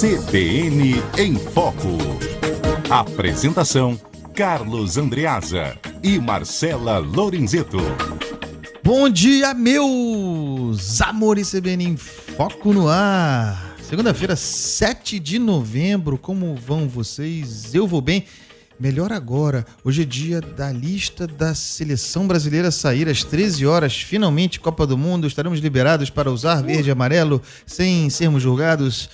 CBN em Foco. Apresentação: Carlos Andreasa e Marcela Lorenzetto. Bom dia, meus amores, CBN em Foco no ar. Segunda-feira, 7 de novembro, como vão vocês? Eu vou bem. Melhor agora, hoje é dia da lista da seleção brasileira sair às 13 horas, finalmente Copa do Mundo, estaremos liberados para usar verde e amarelo sem sermos julgados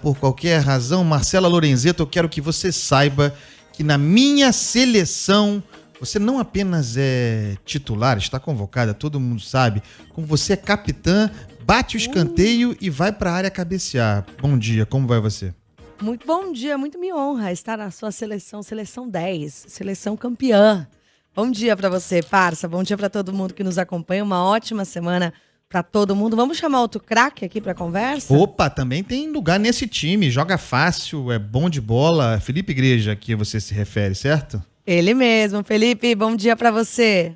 por qualquer razão. Marcela Lorenzetto, eu quero que você saiba que na minha seleção você não apenas é titular, está convocada, todo mundo sabe, como você é capitã, bate o escanteio e vai para a área cabecear. Bom dia, como vai você? Muito bom dia, muito me honra estar na sua seleção 10, seleção campeã. Bom dia para você, parça, bom dia para todo mundo que nos acompanha, uma ótima semana para todo mundo. Vamos chamar outro craque aqui para conversa? Opa, também tem lugar nesse time, joga fácil, é bom de bola. Felipe Igreja, a que você se refere, certo? Ele mesmo, Felipe, bom dia para você.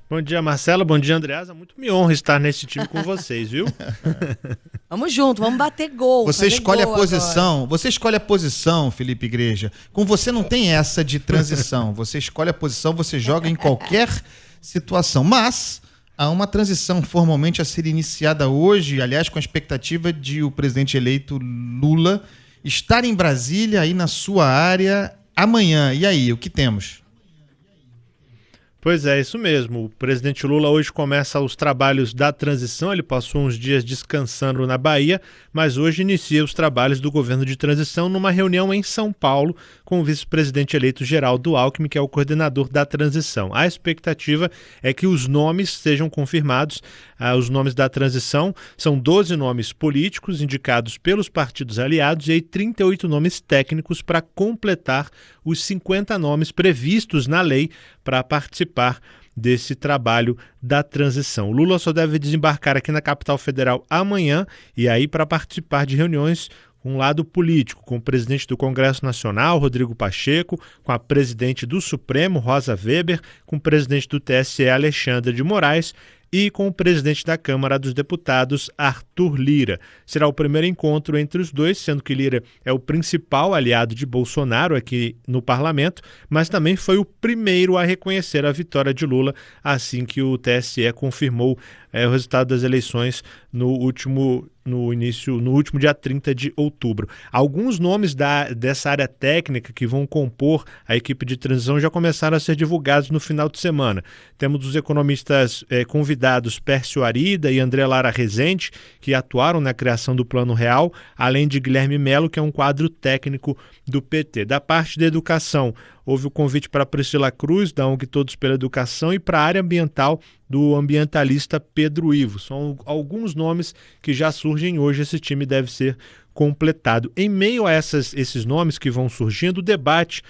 Bom dia, Marcela. Bom dia, Andreasa. Muito me honra estar nesse time com vocês, viu? Vamos junto, vamos bater gol. Você escolhe gol a posição. Agora. Você escolhe a posição, Felipe Igreja. Com você não tem essa de transição. Você escolhe a posição, você joga em qualquer situação. Mas há uma transição formalmente a ser iniciada hoje, aliás, com a expectativa de o presidente eleito Lula estar em Brasília, aí na sua área, amanhã. E aí, o que temos? Pois é, isso mesmo. O presidente Lula hoje começa os trabalhos da transição. Ele passou uns dias descansando na Bahia, mas hoje inicia os trabalhos do governo de transição numa reunião em São Paulo com o vice-presidente eleito Geraldo Alckmin, que é o coordenador da transição. A expectativa é que os nomes sejam confirmados. Os nomes da transição são 12 nomes políticos indicados pelos partidos aliados e aí 38 nomes técnicos para completar os 50 nomes previstos na lei para participar desse trabalho da transição. O Lula só deve desembarcar aqui na capital federal amanhã e aí para participar de reuniões com um lado político, com o presidente do Congresso Nacional, Rodrigo Pacheco, com a presidente do Supremo, Rosa Weber, com o presidente do TSE, Alexandre de Moraes, e com o presidente da Câmara dos Deputados, Arthur Lira. Será o primeiro encontro entre os dois, sendo que Lira é o principal aliado de Bolsonaro aqui no parlamento, mas também foi o primeiro a reconhecer a vitória de Lula assim que o TSE confirmou o resultado das eleições no último dia 30 de outubro. Alguns nomes dessa área técnica que vão compor a equipe de transição já começaram a ser divulgados no final de semana. Temos os economistas convidados Pércio Arida e André Lara Rezende, que atuaram na criação do Plano Real, além de Guilherme Melo, que é um quadro técnico do PT. Da parte da educação, houve o convite para Priscila Cruz, da ONG Todos pela Educação, e para a área ambiental, do ambientalista Pedro Ivo. São alguns nomes que já surgem hoje, esse time deve ser completado. Em meio a esses nomes que vão surgindo, o debate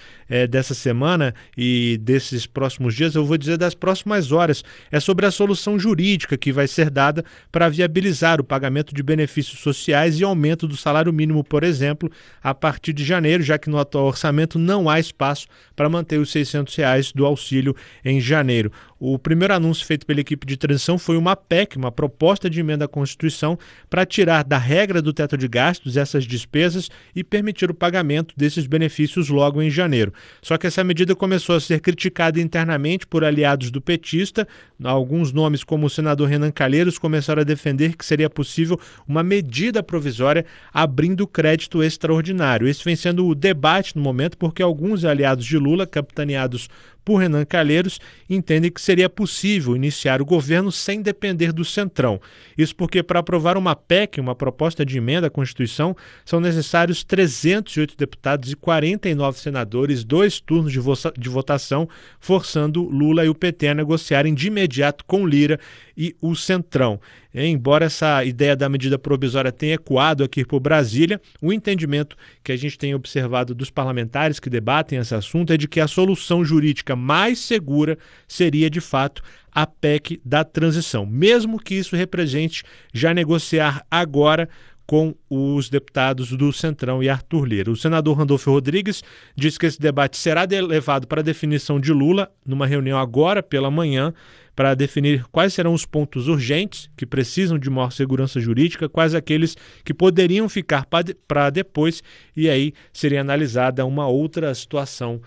dessa semana e desses próximos dias, eu vou dizer das próximas horas, é sobre a solução jurídica que vai ser dada para viabilizar o pagamento de benefícios sociais e aumento do salário mínimo, por exemplo, a partir de janeiro, já que no atual orçamento não há espaço para manter os R$600 do auxílio em janeiro. O primeiro anúncio feito pela equipe de transição foi uma PEC, uma proposta de emenda à Constituição, para tirar da regra do teto de gastos essas despesas e permitir o pagamento desses benefícios logo em janeiro. Só que essa medida começou a ser criticada internamente por aliados do petista. Alguns nomes, como o senador Renan Calheiros, começaram a defender que seria possível uma medida provisória abrindo crédito extraordinário. Esse vem sendo o debate no momento, porque alguns aliados de Lula, capitaneados por Renan Calheiros, entendem que seria possível iniciar o governo sem depender do Centrão. Isso porque para aprovar uma PEC, uma proposta de emenda à Constituição, são necessários 308 deputados e 49 senadores, 2 turnos de votação, forçando Lula e o PT a negociarem de imediato com Lira e o Centrão. Embora essa ideia da medida provisória tenha ecoado aqui por Brasília, o entendimento que a gente tem observado dos parlamentares que debatem esse assunto é de que a solução jurídica mais segura seria, de fato, a PEC da transição, mesmo que isso represente já negociar agora com os deputados do Centrão e Arthur Lira. O senador Randolfo Rodrigues disse que esse debate será levado para a definição de Lula numa reunião agora pela manhã para definir quais serão os pontos urgentes que precisam de maior segurança jurídica, quais aqueles que poderiam ficar para depois, e aí seria analisada uma outra situação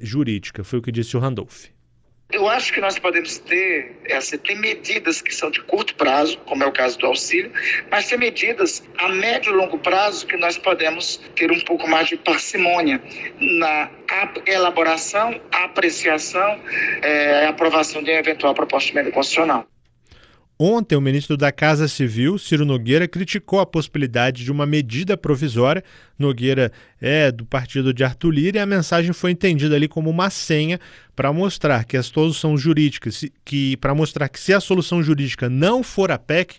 jurídica. Foi o que disse o Randolph. Eu acho que nós podemos ter medidas que são de curto prazo, como é o caso do auxílio, mas ter medidas a médio e longo prazo que nós podemos ter um pouco mais de parcimônia na elaboração, apreciação e aprovação de eventual proposta de emenda constitucional. Ontem, o ministro da Casa Civil, Ciro Nogueira, criticou a possibilidade de uma medida provisória. Nogueira é do partido de Arthur Lira e a mensagem foi entendida ali como uma senha para mostrar que a solução jurídica, para mostrar que se a solução jurídica não for a PEC,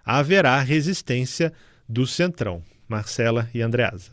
haverá resistência do Centrão. Marcela e Andreasa.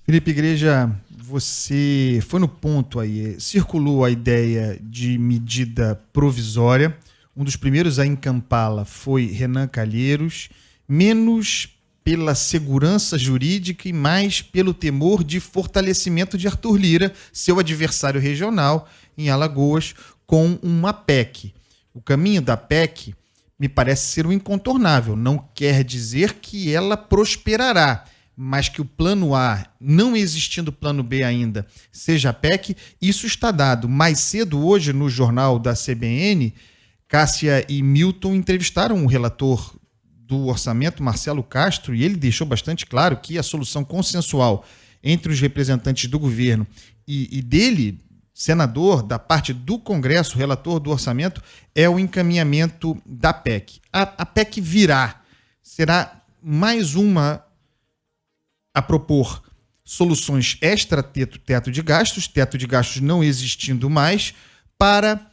Felipe Igreja, você foi no ponto aí, circulou a ideia de medida provisória. Um dos primeiros a encampá-la foi Renan Calheiros, menos pela segurança jurídica e mais pelo temor de fortalecimento de Arthur Lira, seu adversário regional em Alagoas, com uma PEC. O caminho da PEC me parece ser o incontornável. Não quer dizer que ela prosperará, mas que o plano A, não existindo plano B ainda, seja a PEC, isso está dado. Mais cedo hoje, no jornal da CBN, Cássia e Milton entrevistaram o relator do orçamento, Marcelo Castro, e ele deixou bastante claro que a solução consensual entre os representantes do governo e dele, senador, da parte do Congresso, relator do orçamento, é o encaminhamento da PEC. A PEC virá, será mais uma a propor soluções extra-teto de gastos não existindo mais, para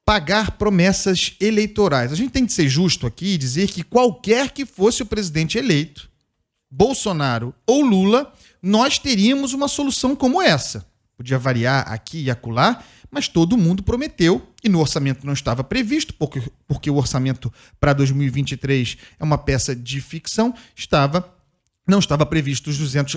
pagar promessas eleitorais. A gente tem que ser justo aqui e dizer que qualquer que fosse o presidente eleito, Bolsonaro ou Lula, nós teríamos uma solução como essa. Podia variar aqui e acolá, mas todo mundo prometeu, e no orçamento não estava previsto, porque o orçamento para 2023 é uma peça de ficção, não estava previsto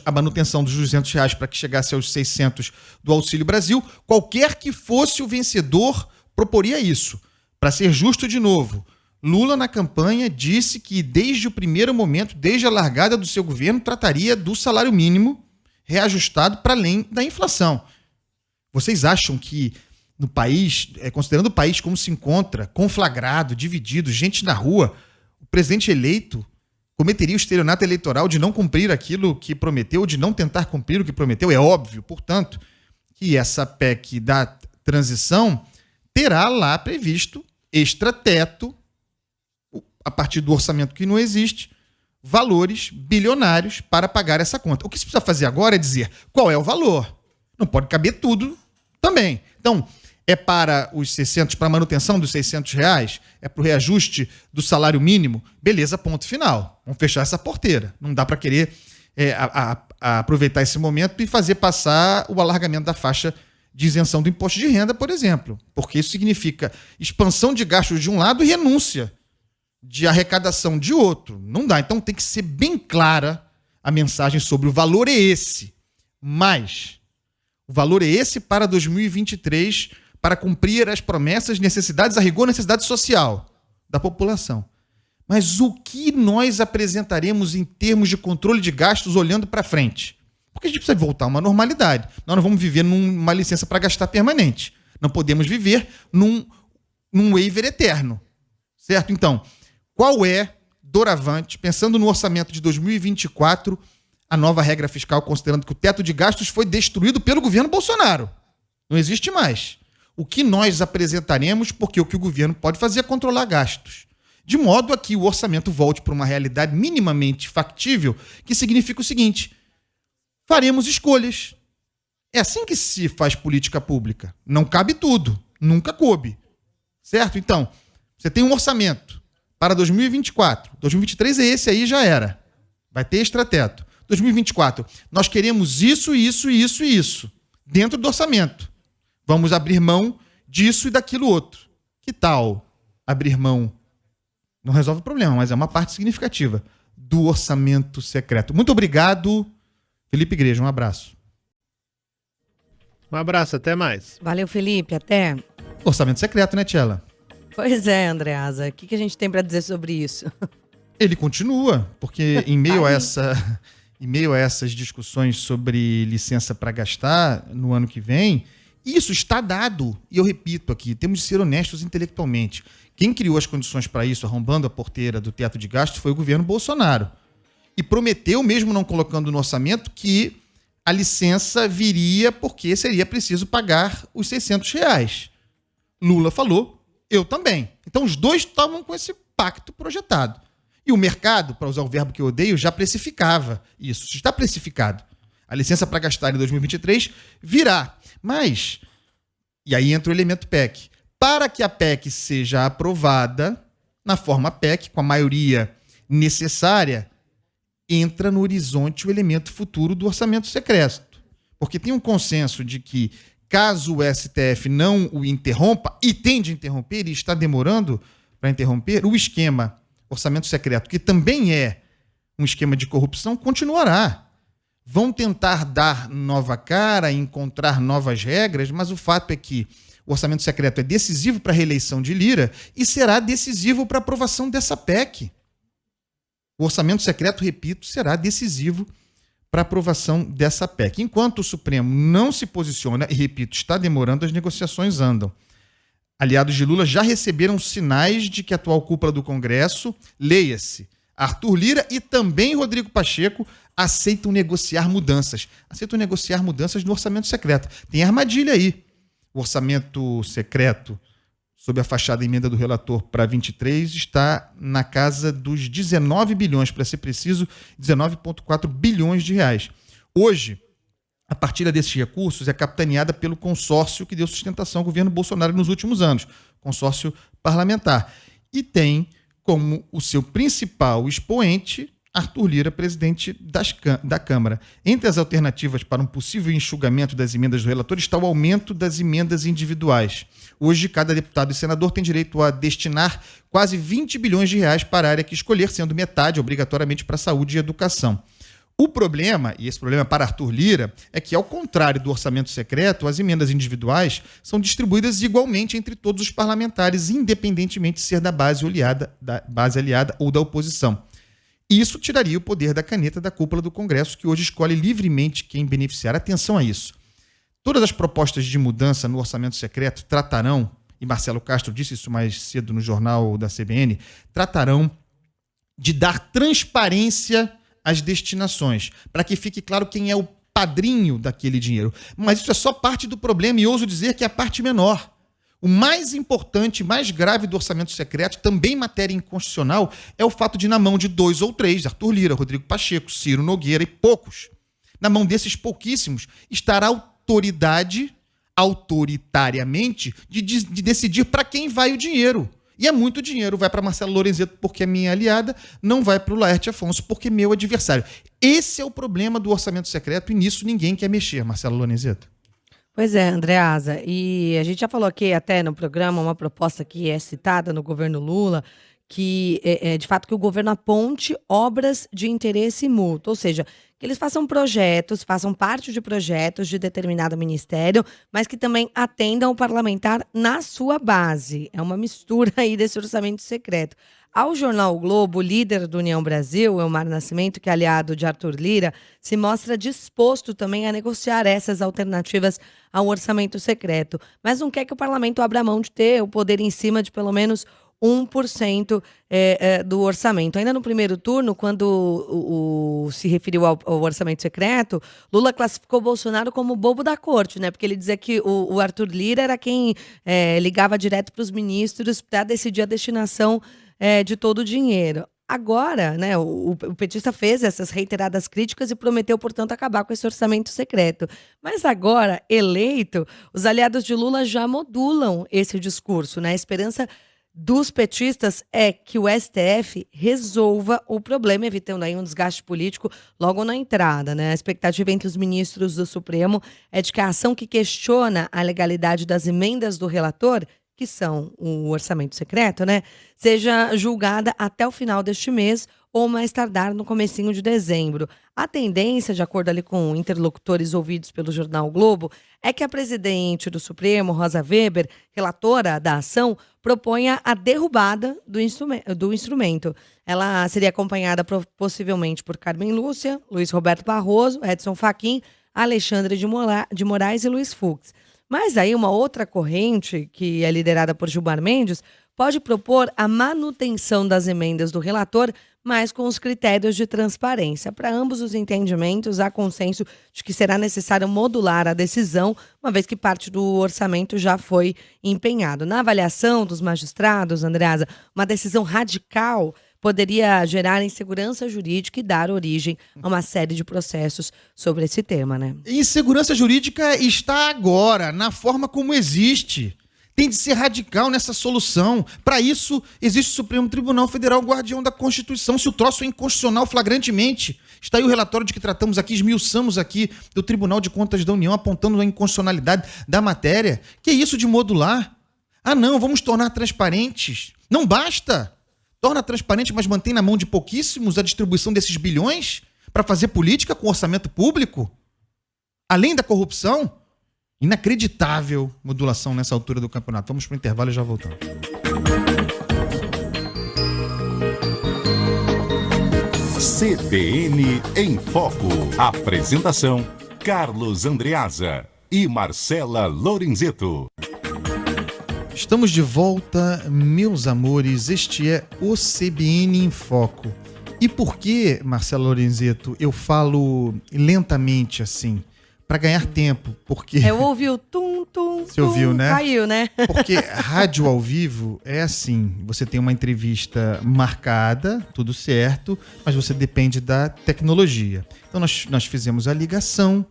a manutenção dos R$200 para que chegasse aos 600 do Auxílio Brasil. Qualquer que fosse o vencedor proporia isso. Para ser justo de novo, Lula na campanha disse que desde o primeiro momento, desde a largada do seu governo, trataria do salário mínimo reajustado para além da inflação. Vocês acham que no país, considerando o país como se encontra, conflagrado, dividido, gente na rua, o presidente eleito cometeria o estelionato eleitoral de não cumprir aquilo que prometeu, de não tentar cumprir o que prometeu? É óbvio, portanto, que essa PEC da transição terá lá previsto extrateto, a partir do orçamento que não existe, valores bilionários para pagar essa conta. O que se precisa fazer agora é dizer qual é o valor. Não pode caber tudo também. Então, é para os 600, para a manutenção dos R$600? É para o reajuste do salário mínimo? Beleza, ponto final. Vamos fechar essa porteira. Não dá para querer aproveitar esse momento e fazer passar o alargamento da faixa de isenção do imposto de renda, por exemplo, porque isso significa expansão de gastos de um lado e renúncia de arrecadação de outro. Não dá. Então tem que ser bem clara a mensagem sobre o valor é esse, mas o valor é esse para 2023, para cumprir as promessas, necessidades, a rigor, necessidade social da população. Mas o que nós apresentaremos em termos de controle de gastos olhando para frente? Porque a gente precisa voltar a uma normalidade. Nós não vamos viver numa licença para gastar permanente. Não podemos viver num waiver eterno. Certo? Então, qual é, doravante, pensando no orçamento de 2024, a nova regra fiscal, considerando que o teto de gastos foi destruído pelo governo Bolsonaro? Não existe mais. O que nós apresentaremos, porque o que o governo pode fazer é controlar gastos. De modo a que o orçamento volte para uma realidade minimamente factível, que significa o seguinte: faremos escolhas. É assim que se faz política pública. Não cabe tudo. Nunca coube. Certo? Então, você tem um orçamento para 2024. 2023 é esse aí, já era. Vai ter extrateto. 2024, nós queremos isso, isso, isso e isso. Dentro do orçamento. Vamos abrir mão disso e daquilo outro. Que tal abrir mão? Não resolve o problema, mas é uma parte significativa do orçamento secreto. Muito obrigado, Felipe Igreja. Um abraço. Um abraço, até mais. Valeu, Felipe, até. Orçamento secreto, né, Tchela? Pois é, Andreasa, o que a gente tem para dizer sobre isso? Ele continua, porque em meio a essas discussões sobre licença para gastar no ano que vem, isso está dado. E eu repito aqui, temos de ser honestos intelectualmente. Quem criou as condições para isso, arrombando a porteira do teto de gastos, foi o governo Bolsonaro. E prometeu, mesmo não colocando no orçamento, que a licença viria porque seria preciso pagar os R$600. Lula falou, eu também. Então os dois estavam com esse pacto projetado. E o mercado, para usar o verbo que eu odeio, já precificava isso. Está precificado. A licença para gastar em 2023 virá. Mas, e aí entra o elemento PEC. Para que a PEC seja aprovada, na forma PEC, com a maioria necessária, entra no horizonte o elemento futuro do orçamento secreto. Porque tem um consenso de que, caso o STF não o interrompa, e tende a interromper, e está demorando para interromper, o esquema orçamento secreto, que também é um esquema de corrupção, continuará. Vão tentar dar nova cara, encontrar novas regras, mas o fato é que o orçamento secreto é decisivo para a reeleição de Lira e será decisivo para a aprovação dessa PEC. O orçamento secreto, repito, será decisivo para a aprovação dessa PEC. Enquanto o Supremo não se posiciona, e repito, está demorando, as negociações andam. Aliados de Lula já receberam sinais de que a atual cúpula do Congresso, leia-se, Arthur Lira e também Rodrigo Pacheco, aceitam negociar mudanças. Aceitam negociar mudanças no orçamento secreto. Tem armadilha aí. O orçamento secreto, sob a fachada emenda do relator para 23, está na casa dos 19 bilhões, para ser preciso, 19,4 bilhões de reais. Hoje, a partilha desses recursos é capitaneada pelo consórcio que deu sustentação ao governo Bolsonaro nos últimos anos, consórcio parlamentar. E tem como o seu principal expoente Arthur Lira, presidente da Câmara. Entre as alternativas para um possível enxugamento das emendas do relator está o aumento das emendas individuais. Hoje, cada deputado e senador tem direito a destinar quase 20 bilhões de reais para a área que escolher, sendo metade obrigatoriamente para saúde e educação. O problema, e esse problema é para Arthur Lira, é que, ao contrário do orçamento secreto, as emendas individuais são distribuídas igualmente entre todos os parlamentares, independentemente de ser da base aliada ou da oposição. Isso tiraria o poder da caneta da cúpula do Congresso, que hoje escolhe livremente quem beneficiar. Atenção a isso. Todas as propostas de mudança no orçamento secreto tratarão, e Marcelo Castro disse isso mais cedo no jornal da CBN, tratarão de dar transparência às destinações, para que fique claro quem é o padrinho daquele dinheiro. Mas isso é só parte do problema e ouso dizer que é a parte menor. O mais importante, mais grave do orçamento secreto, também matéria inconstitucional, é o fato de, na mão de 2 ou 3, Arthur Lira, Rodrigo Pacheco, Ciro Nogueira e poucos, na mão desses pouquíssimos, estar a autoridade, autoritariamente, de decidir para quem vai o dinheiro. E é muito dinheiro, vai para Marcelo Lorenzeto porque é minha aliada, não vai para o Laerte Afonso porque é meu adversário. Esse é o problema do orçamento secreto e nisso ninguém quer mexer, Marcelo Lorenzeto. Pois é, Andreasa, e a gente já falou aqui até no programa uma proposta que é citada no governo Lula, que é de fato que o governo aponte obras de interesse mútuo, ou seja, que eles façam projetos, façam parte de projetos de determinado ministério, mas que também atendam o parlamentar na sua base. É uma mistura aí desse orçamento secreto. Ao jornal o Globo, o líder do União Brasil, Elmar Nascimento, que é aliado de Arthur Lira, se mostra disposto também a negociar essas alternativas ao orçamento secreto, mas não quer que o parlamento abra mão de ter o poder em cima de pelo menos 1% do orçamento. Ainda no primeiro turno, quando se referiu ao orçamento secreto, Lula classificou Bolsonaro como bobo da corte, né? Porque ele dizia que o Arthur Lira era quem ligava direto para os ministros para decidir a destinação de todo o dinheiro. Agora, né, o petista fez essas reiteradas críticas e prometeu, portanto, acabar com esse orçamento secreto. Mas agora, eleito, os aliados de Lula já modulam esse discurso, né? A esperança dos petistas é que o STF resolva o problema, evitando aí um desgaste político logo na entrada, né? A expectativa entre os ministros do Supremo é de que a ação que questiona a legalidade das emendas do relator, que são o orçamento secreto, né, seja julgada até o final deste mês ou mais tardar no comecinho de dezembro. A tendência, de acordo ali com interlocutores ouvidos pelo jornal o Globo, é que a presidente do Supremo, Rosa Weber, relatora da ação, proponha a derrubada do instrumento. Ela seria acompanhada possivelmente por Carmen Lúcia, Luiz Roberto Barroso, Edson Fachin, Alexandre de Moraes e Luiz Fux. Mas aí uma outra corrente, que é liderada por Gilmar Mendes, pode propor a manutenção das emendas do relator, mas com os critérios de transparência. Para ambos os entendimentos, há consenso de que será necessário modular a decisão, uma vez que parte do orçamento já foi empenhado. Na avaliação dos magistrados, Andreasa, uma decisão radical poderia gerar insegurança jurídica e dar origem a uma série de processos sobre esse tema, né? Insegurança jurídica está agora, na forma como existe. Tem de ser radical nessa solução. Para isso, existe o Supremo Tribunal Federal, guardião da Constituição. Se o troço é inconstitucional flagrantemente, está aí o relatório de que tratamos aqui, esmiuçamos aqui, do Tribunal de Contas da União, apontando a inconstitucionalidade da matéria. Que é isso de modular? Ah, não, vamos tornar transparentes. Não basta. Torna transparente, mas mantém na mão de pouquíssimos a distribuição desses bilhões para fazer política com orçamento público? Além da corrupção? Inacreditável modulação nessa altura do campeonato. Vamos para o intervalo e já voltamos. CBN em Foco. Apresentação: Carlos Andreasa e Marcela Lorenzeto. Estamos de volta, meus amores. Este é o CBN em Foco. E por que, Marcela Lorenzeto, eu falo lentamente assim? Para ganhar tempo, porque... Eu ouvi o tum. Você ouviu, né? Caiu, né? Porque rádio ao vivo é assim, você tem uma entrevista marcada, tudo certo, mas você depende da tecnologia. Então nós fizemos a ligação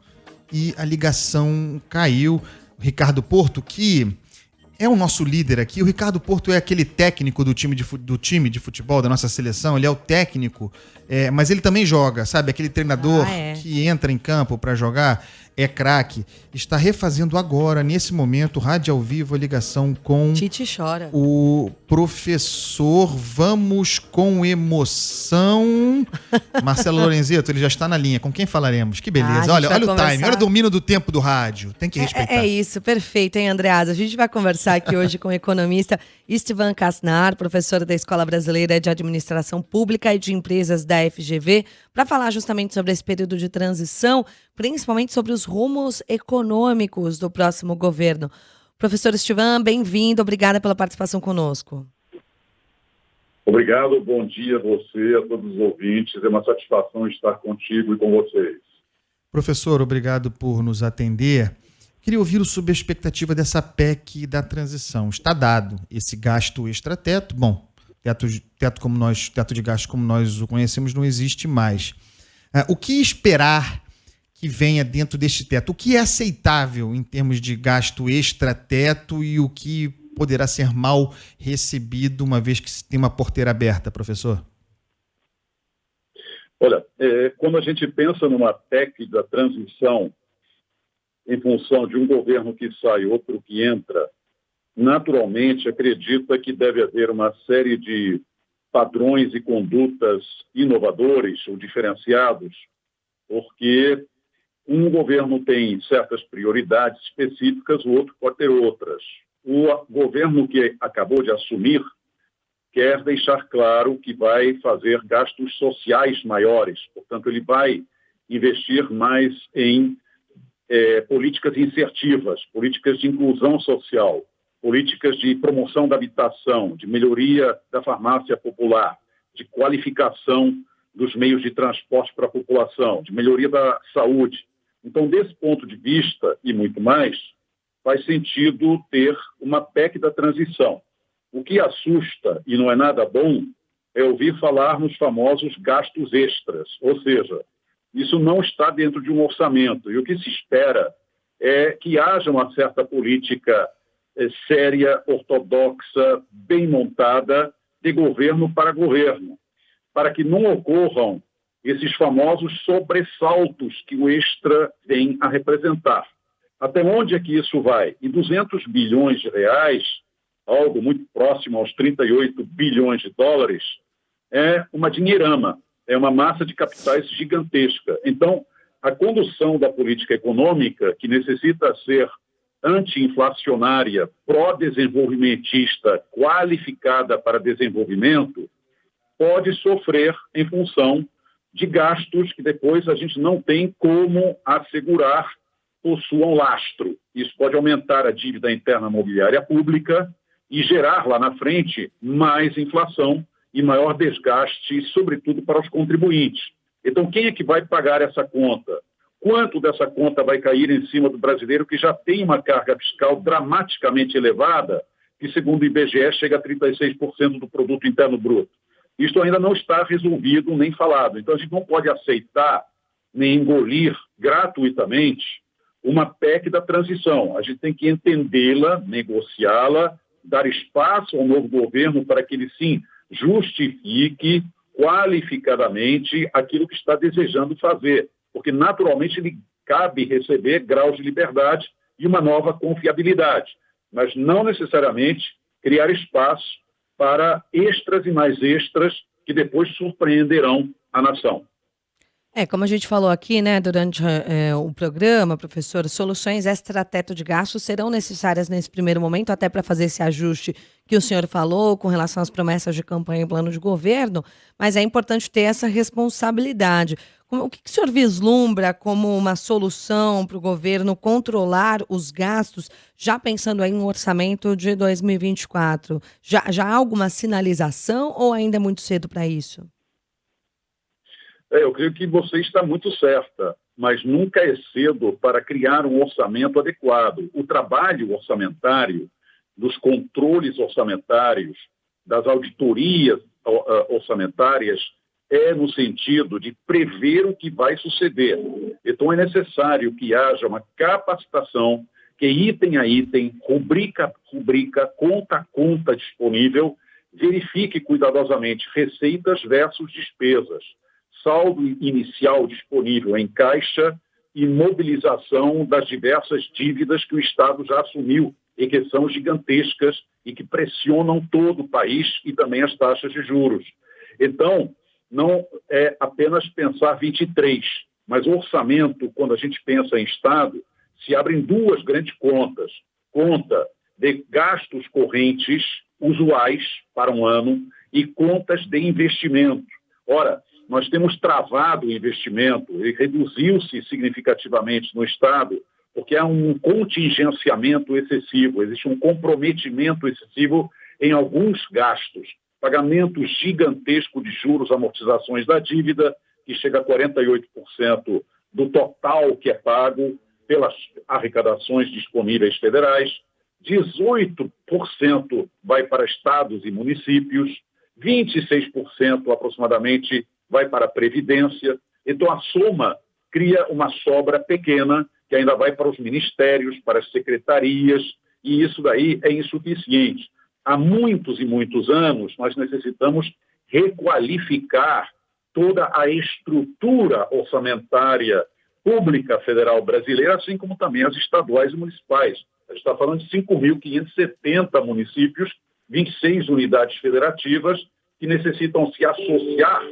e a ligação caiu. O Ricardo Porto, que é o nosso líder aqui, o Ricardo Porto é aquele técnico do time de futebol da nossa seleção, ele é o técnico, mas ele também joga, sabe? Aquele treinador que entra em campo para jogar, é craque. Está refazendo agora, nesse momento, rádio ao vivo, a ligação com Tite chora. O professor Vamos com Emoção. Marcelo Lorenzeto, ele já está na linha. Com quem falaremos? Que beleza. Olha o time, olha o domínio do tempo do rádio. Tem que respeitar. É isso, perfeito, hein, Andreasa? A gente vai conversar aqui hoje com o economista Istvan Kasnar, professor da Escola Brasileira de Administração Pública e de Empresas da FGV, para falar justamente sobre esse período de transição, principalmente sobre os rumos econômicos do próximo governo. Professor Istvan, bem-vindo, obrigada pela participação conosco. Obrigado, bom dia a você, a todos os ouvintes, é uma satisfação estar contigo e com vocês. Professor, obrigado por nos atender. Queria ouvir sobre a expectativa dessa PEC da transição. Está dado esse gasto extrateto. Bom, teto de gasto como nós o conhecemos não existe mais. O que esperar que venha dentro deste teto? O que é aceitável em termos de gasto extrateto e o que poderá ser mal recebido uma vez que se tem uma porteira aberta, professor? Olha, quando a gente pensa numa PEC da transição em função de um governo que sai, outro que entra, naturalmente acredita que deve haver uma série de padrões e condutas inovadores ou diferenciados, porque um governo tem certas prioridades específicas, o outro pode ter outras. O governo que acabou de assumir quer deixar claro que vai fazer gastos sociais maiores, portanto, ele vai investir mais em políticas insertivas, políticas de inclusão social, políticas de promoção da habitação, de melhoria da farmácia popular, de qualificação dos meios de transporte para a população, de melhoria da saúde. Então, desse ponto de vista e muito mais, faz sentido ter uma PEC da transição. O que assusta, e não é nada bom, é ouvir falar nos famosos gastos extras, ou seja, isso não está dentro de um orçamento. E o que se espera é que haja uma certa política séria, ortodoxa, bem montada, de governo para governo, para que não ocorram esses famosos sobressaltos que o extra vem a representar. Até onde é que isso vai? E 200 bilhões de reais, algo muito próximo aos 38 bilhões de dólares, é uma dinheirama, é uma massa de capitais gigantesca. Então, a condução da política econômica, que necessita ser anti-inflacionária, pró-desenvolvimentista, qualificada para desenvolvimento, pode sofrer em função de gastos que depois a gente não tem como assegurar possuam lastro. Isso pode aumentar a dívida interna mobiliária pública e gerar lá na frente mais inflação e maior desgaste, sobretudo para os contribuintes. Então, quem é que vai pagar essa conta? Quanto dessa conta vai cair em cima do brasileiro que já tem uma carga fiscal dramaticamente elevada, que segundo o IBGE chega a 36% do produto interno bruto? Isto ainda não está resolvido nem falado. Então, a gente não pode aceitar nem engolir gratuitamente uma PEC da transição. A gente tem que entendê-la, negociá-la, dar espaço ao novo governo para que ele, sim, justifique qualificadamente aquilo que está desejando fazer, porque naturalmente lhe cabe receber graus de liberdade e uma nova confiabilidade, mas não necessariamente criar espaço para extras e mais extras que depois surpreenderão a nação. Como a gente falou aqui, né, durante o programa, professor, soluções extra-teto de gastos serão necessárias nesse primeiro momento, até para fazer esse ajuste que o senhor falou com relação às promessas de campanha e plano de governo, mas é importante ter essa responsabilidade. O que o senhor vislumbra como uma solução para o governo controlar os gastos, já pensando aí no orçamento de 2024? Já há alguma sinalização ou ainda é muito cedo para isso? Eu creio que você está muito certa, mas nunca é cedo para criar um orçamento adequado. O trabalho orçamentário, dos controles orçamentários, das auditorias orçamentárias, é no sentido de prever o que vai suceder. Então é necessário que haja uma capacitação, que item a item, rubrica a rubrica, conta a conta disponível, verifique cuidadosamente receitas versus despesas, saldo inicial disponível em caixa e mobilização das diversas dívidas que o Estado já assumiu e que são gigantescas e que pressionam todo o país e também as taxas de juros. Então, não é apenas pensar 23, mas o orçamento, quando a gente pensa em Estado, se abrem duas grandes contas. Conta de gastos correntes usuais para um ano e contas de investimento. Ora, nós temos travado o investimento e reduziu-se significativamente no Estado porque há um contingenciamento excessivo, existe um comprometimento excessivo em alguns gastos, pagamento gigantesco de juros, amortizações da dívida, que chega a 48% do total que é pago pelas arrecadações disponíveis federais, 18% vai para estados e municípios, 26% aproximadamente vai para a Previdência. Então, a soma cria uma sobra pequena que ainda vai para os ministérios, para as secretarias, e isso daí é insuficiente. Há muitos e muitos anos, nós necessitamos requalificar toda a estrutura orçamentária pública federal brasileira, assim como também as estaduais e municipais. A gente está falando de 5.570 municípios, 26 unidades federativas, que necessitam se associar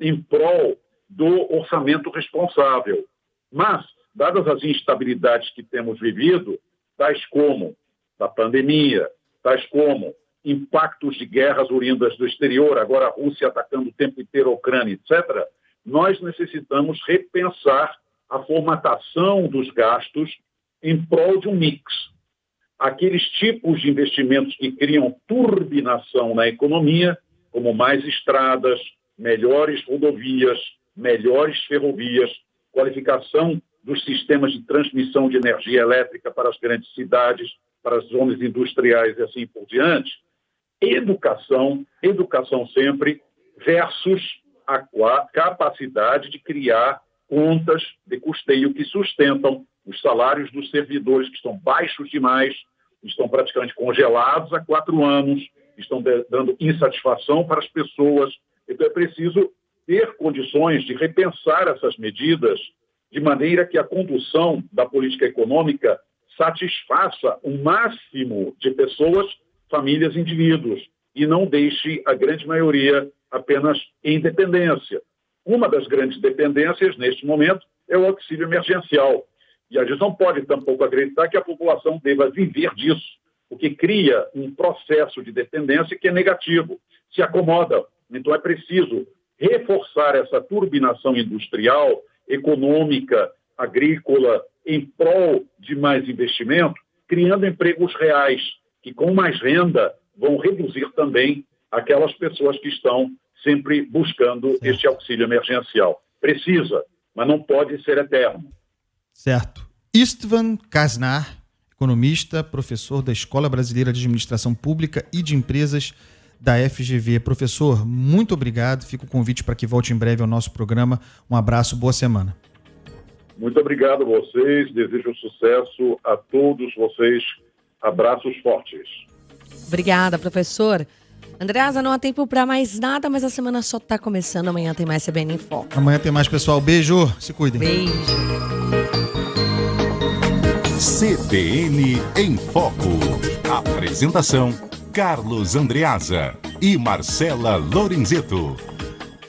em prol do orçamento responsável. Mas, dadas as instabilidades que temos vivido, tais como a pandemia, tais como impactos de guerras oriundas do exterior, agora a Rússia atacando o tempo inteiro a Ucrânia, etc., nós necessitamos repensar a formatação dos gastos em prol de um mix. Aqueles tipos de investimentos que criam turbinação na economia, como mais estradas, melhores rodovias, melhores ferrovias, qualificação dos sistemas de transmissão de energia elétrica para as grandes cidades, para as zonas industriais e assim por diante. Educação sempre, versus a capacidade de criar contas de custeio que sustentam os salários dos servidores, que estão baixos demais, estão praticamente congelados há 4 anos, estão dando insatisfação para as pessoas. Então é preciso ter condições de repensar essas medidas de maneira que a condução da política econômica satisfaça o máximo de pessoas, famílias e indivíduos, e não deixe a grande maioria apenas em dependência. Uma das grandes dependências, neste momento, é o auxílio emergencial. E a gente não pode tampouco acreditar que a população deva viver disso, o que cria um processo de dependência que é negativo, se acomoda. Então é preciso reforçar essa turbinação industrial, econômica, agrícola, em prol de mais investimento, criando empregos reais, que com mais renda vão reduzir também aquelas pessoas que estão sempre buscando este auxílio emergencial. Precisa, mas não pode ser eterno. Certo. Istvan Kasnar, economista, professor da Escola Brasileira de Administração Pública e de Empresas da FGV. Professor, muito obrigado. Fica o convite para que volte em breve ao nosso programa. Um abraço, boa semana. Muito obrigado a vocês, desejo sucesso a todos vocês. Abraços fortes. Obrigada, professor. Andreasa, não há tempo para mais nada, mas a semana só está começando. Amanhã tem mais CBN em Foco. Amanhã tem mais, pessoal. Beijo, se cuidem. Beijo. CBN em Foco. Apresentação: Carlos Andreasa e Marcela Lorenzeto.